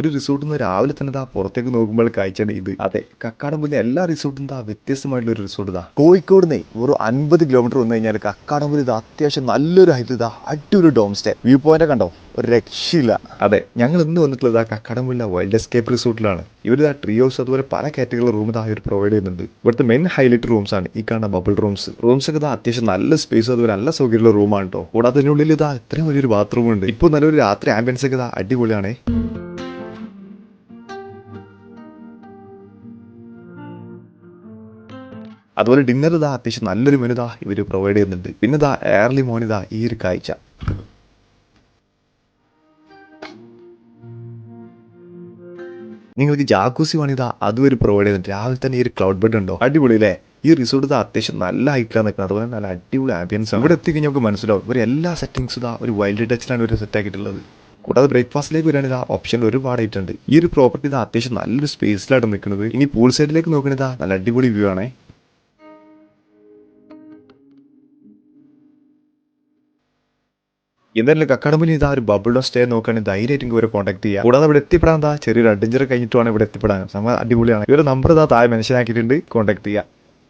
ഒരു റിസോർട്ടിൽ നിന്ന് രാവിലെ തന്നെ പുറത്തേക്ക് നോക്കുമ്പോൾ കാഴ്ചയാണ് ഇത്. അതെ, കക്കാടംപൊയിലെ എല്ലാ റിസോർട്ടും വ്യത്യസ്തമായിട്ടുള്ള ഒരു റിസോർട്ട് കോഴിക്കോട് നിന്ന് ഒരു 50 കിലോമീറ്റർ വന്നു കഴിഞ്ഞാൽ കക്കാടംപൊയിൽ അത്യാവശ്യം നല്ലൊരു ഹൈറ്റ് അടിപൊളി ഡോം സ്റ്റേ വ്യൂ പോയിന്റ് കണ്ടോ, ഒരു രക്ഷയില്ല. അതെ, ഞങ്ങൾ ഇന്ന് വന്നിട്ടുള്ളത് കക്കാടംപൊയിലെ വൈൽഡ് എസ്കേപ്പ് റിസോർട്ടിലാണ്. ഇവർ ട്രീ ഹൗസ് അതുപോലെ പല കാറ്റഗറി റൂം ഇവർ പ്രൊവൈഡ് ചെയ്യുന്നുണ്ട്. ഇവിടുത്തെ മെയിൻ ഹൈലൈറ്റ് റൂംസ് ആണ് ഈ കാണുന്ന ബബിൾ റൂംസ്. ഒക്കെ അത്യാവശ്യം നല്ല സ്പേസ് അതുപോലെ നല്ല സൗകര്യമുള്ള റൂമാണ് കേട്ടോ. കൂടാതെ അതിനുള്ളിൽ ഇത്രയും വലിയൊരു ബാത്റൂം ഉണ്ട്. ഇപ്പോൾ നല്ലൊരു രാത്രി ആംബിയൻസ് ഒക്കെ അടിപൊളിയാണ്. അതുപോലെ ഡിന്നർ അത്യാവശ്യം നല്ലൊരു മെനു ഇവർ പ്രൊവൈഡ് ചെയ്യുന്നുണ്ട്. പിന്നെ ഏർലി മോർണിംഗ് ഈ ഒരു കാഴ്ച. നിങ്ങൾക്ക് ജാക്കൂസി വേണിതാ അതും ഒരു പ്രൊവൈഡ് ചെയ്യുന്നുണ്ട്. രാവിലെ തന്നെ ഈ ഒരു ക്ലൗഡ് ബെഡ് ഉണ്ടോ, അടിപൊളി അല്ലേ. ഈ റിസോർട്ട് അത്യാവശ്യം നല്ല ഹൈറ്റിലാണ് നിൽക്കുന്നത്. അതുപോലെ നല്ല അടിപൊളി ആംബിയൻസ് ആണ്. ഇവിടെ എത്തിക്കഴിഞ്ഞാൽ നമുക്ക് മനസ്സിലാവും ഇവർ എല്ലാ സെറ്റിംഗ്സും ഒരു വൈൽഡ് ടച്ചിലാണ് ഇവർ സെറ്റ് ആക്കിയിട്ടുള്ളത്. കൂടാതെ ബ്രേക്ക്ഫാസ്റ്റിലേക്ക് വരികയാണെങ്കിൽ ഓപ്ഷൻ ഒരുപാടായിട്ടുണ്ട്. ഈ ഒരു പ്രോപ്പർട്ടി അത്യാവശ്യം നല്ലൊരു സ്പേസിലാണ് നിൽക്കുന്നത്. ഇനി പൂൾ സൈഡിലേക്ക് നോക്കുന്നത് നല്ല അടിപൊളി വ്യൂ ആണേ. എന്തായാലും കക്കാടംപൊയിൽ ഒരു ബബിൾ ഡോം സ്റ്റേ നോക്കുകയാണെങ്കിൽ ധൈര്യമായിട്ട് ഇവരെ കോൺടാക്ട് ചെയ്യുക. കൂടാതെ ഇവിടെ എത്തിപ്പെടാൻ ചെറിയൊരു അഡ്വഞ്ചർ കഴിഞ്ഞിട്ടാണ് ഇവിടെ എത്തിപ്പെടാൻ. അടിപൊളിയാണ്. ഇവരുടെ നമ്പർ താഴെ മെൻഷൻ ആക്കിയിട്ടുണ്ട്, കോൺടാക്ട് ചെയ്യുക.